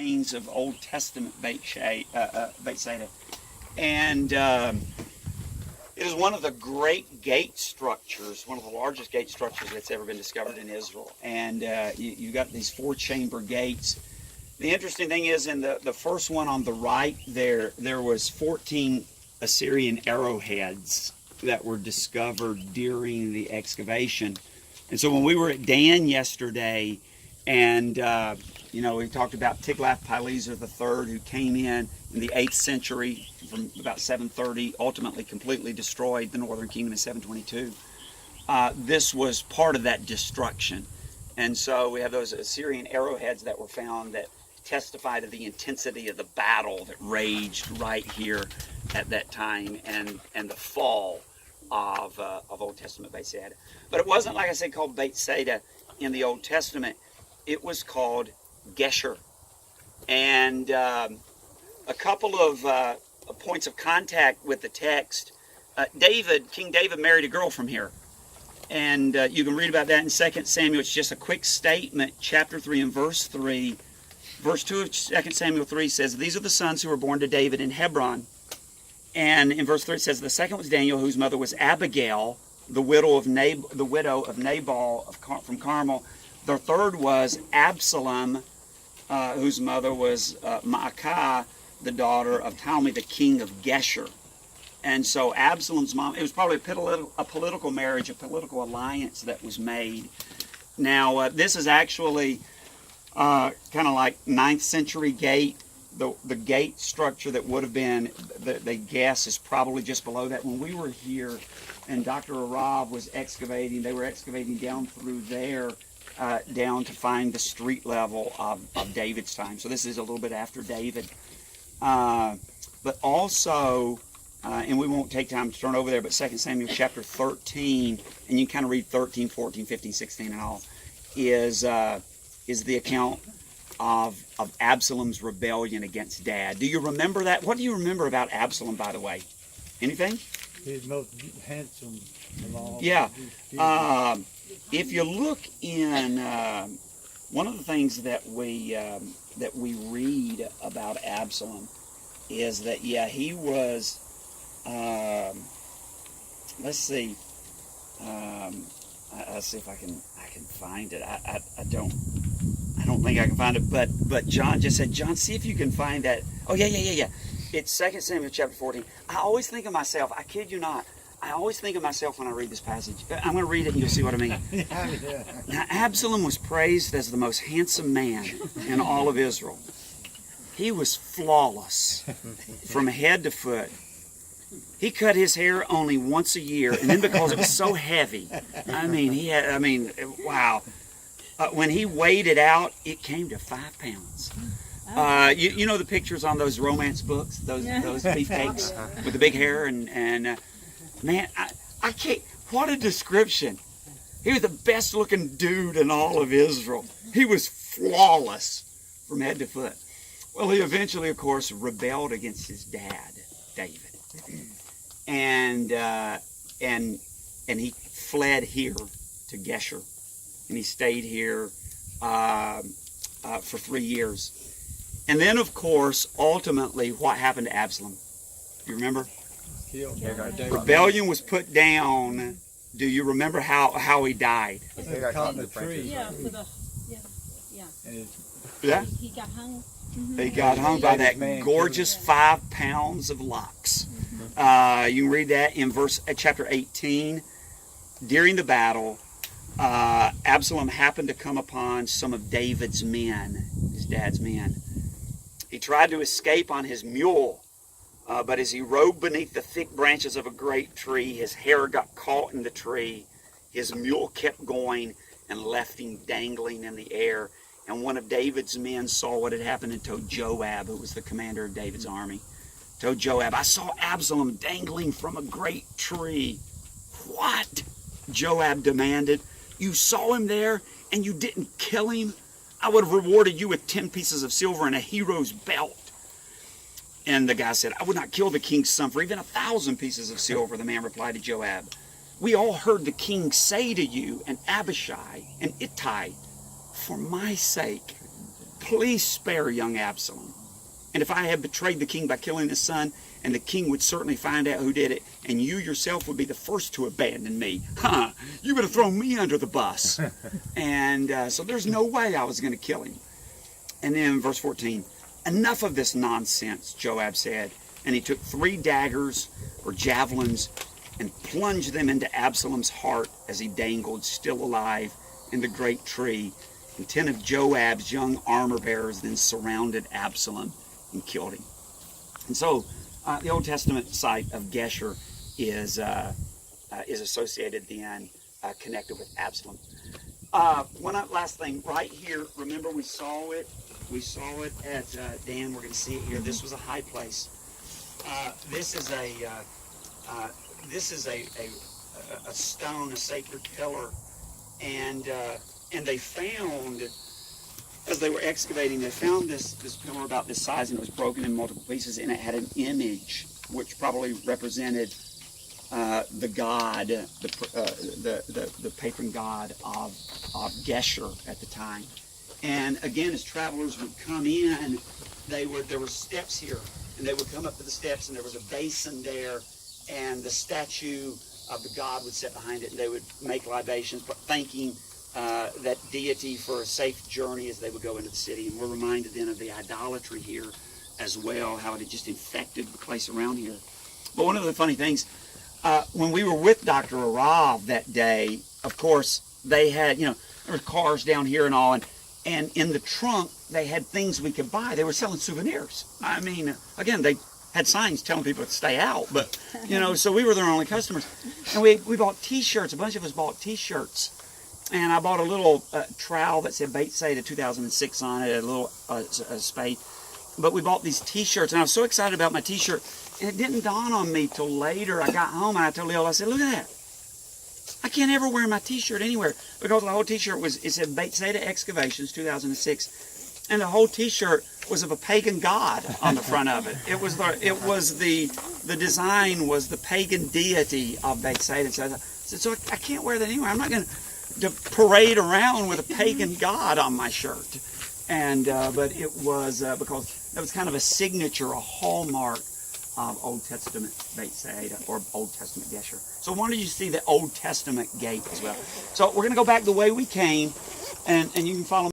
remains of Old Testament Bethsaida. And it is one of the great gate structures, one of the largest gate structures that's ever been discovered in Israel. And you got these 4-chamber gates. The interesting thing is, in the first one on the right there was 14 Assyrian arrowheads that were discovered during the excavation. And so when we were at Dan yesterday, and we talked about Tiglath-Pileser III, who came in the 8th century from about 730, ultimately completely destroyed the northern kingdom in 722. This was part of that destruction. And so we have those Assyrian arrowheads that were found that testify to the intensity of the battle that raged right here at that time, and the fall of Old Testament Bethsaida. But it wasn't, like I said, called Bethsaida in the Old Testament. It was called Gesher. And a couple of points of contact with the text. King David married a girl from here. And you can read about that in 2 Samuel. It's just a quick statement, chapter 3 and verse 3. Verse 2 of 2 Samuel 3 says, "These are the sons who were born to David in Hebron." And in verse 3 it says, "The second was Daniel, whose mother was Abigail, the widow of Nabal from Carmel. The third was Absalom, whose mother was Maacah, the daughter of Talmi, the king of Gesher." And so Absalom's mom, it was probably a political marriage, a political alliance that was made. Now, this is actually kind of like 9th century gate. The gate structure that would have been, they guess, is probably just below that. When we were here and Dr. Arav was excavating, they were excavating down through there, down to find the street level of David's time. So this is a little bit after David. But also, and we won't take time to turn over there, but 2 Samuel chapter 13, and you can kind of read 13, 14, 15, 16 and all, is the account of Absalom's rebellion against Dad. Do you remember that? What do you remember about Absalom, by the way? Anything? He's most handsome of all. Yeah. If you look in one of the things that we read about Absalom is that he was. Let's see. I'll see if I can find it. I don't think I can find it, but John just said, John, see if you can find that. Oh, yeah. It's 2 Samuel chapter 14. I always think of myself, I kid you not, I always think of myself when I read this passage. I'm going to read it and you'll see what I mean. Yeah. Now, Absalom was praised as the most handsome man in all of Israel. He was flawless from head to foot. He cut his hair only once a year, and then because it was so heavy, wow. When he weighed it out, it came to 5 pounds. You know the pictures on those romance books, those beefcakes with the big hair, and man, I can't. What a description! He was the best looking dude in all of Israel. He was flawless from head to foot. Well, he eventually, of course, rebelled against his dad, David. And he fled here to Gesher, and he stayed here for 3 years. And then, of course, ultimately, what happened to Absalom? Do you remember? Killed. Rebellion was put down. Do you remember how he died? They got caught in the tree. Yeah. Yeah. He got hung. He got hung by that gorgeous 5 pounds of locks. You can read that in chapter 18. During the battle, Absalom happened to come upon some of David's men, his dad's men. He tried to escape on his mule, but as he rode beneath the thick branches of a great tree, his hair got caught in the tree. His mule kept going and left him dangling in the air. And one of David's men saw what had happened and told Joab, who was the commander of David's army, told Joab, "I saw Absalom dangling from a great tree." "What?" Joab demanded. "You saw him there and you didn't kill him? I would have rewarded you with 10 pieces of silver and a hero's belt." And the guy said, "I would not kill the king's son for even 1,000 pieces of silver." The man replied to Joab, "We all heard the king say to you and Abishai and Ittai, 'For my sake, please spare young Absalom. And if I have betrayed the king by killing his son, and the king would certainly find out who did it, and you yourself would be the first to abandon me. You would have thrown me under the bus. And so there's no way I was going to kill him. And then verse 14, enough of this nonsense, Joab said. And he took 3 daggers or javelins and plunged them into Absalom's heart as he dangled still alive in the great tree. And 10 of Joab's young armor bearers then surrounded Absalom and killed him. And so the Old Testament site of Geshur is associated then, connected with Absalom. One last thing, right here, remember we saw it at Dan, we're going to see it here. This was a high place. This is a stone, a sacred pillar, and they found, as they were excavating, they found this pillar about this size, and it was broken in multiple pieces, and it had an image which probably represented the god, the patron god of Geshur at the time. And again, as travelers would come in, there were steps here, and they would come up to the steps, and there was a basin there, and the statue of the god would sit behind it, and they would make libations, but thanking that deity for a safe journey as they would go into the city. And we're reminded then of the idolatry here as well, how it had just infected the place around here. But one of the funny things, when we were with Dr. Arav that day, of course, they had, there were cars down here and all, and in the trunk, they had things we could buy. They were selling souvenirs. I mean, again, they had signs telling people to stay out, but, so we were their only customers. And we bought T-shirts. A bunch of us bought T-shirts. And I bought a little trowel that said Bethsaida 2006 on it, a little spade. But we bought these T-shirts, and I was so excited about my T-shirt. And it didn't dawn on me till later. I got home, and I told Lil, I said, look at that. I can't ever wear my T-shirt anywhere, because the whole T-shirt it said Bethsaida Excavations 2006, and the whole T-shirt was of a pagan god on the front of it. The design was the pagan deity of Bethsaida. So I can't wear that anywhere. I'm not going to parade around with a pagan god on my shirt. And but it was because that was kind of a signature, a hallmark of Old Testament Bethsaida, or Old Testament Geshur. So I wanted you to see the Old Testament gate as well. So we're going to go back the way we came, and you can follow me.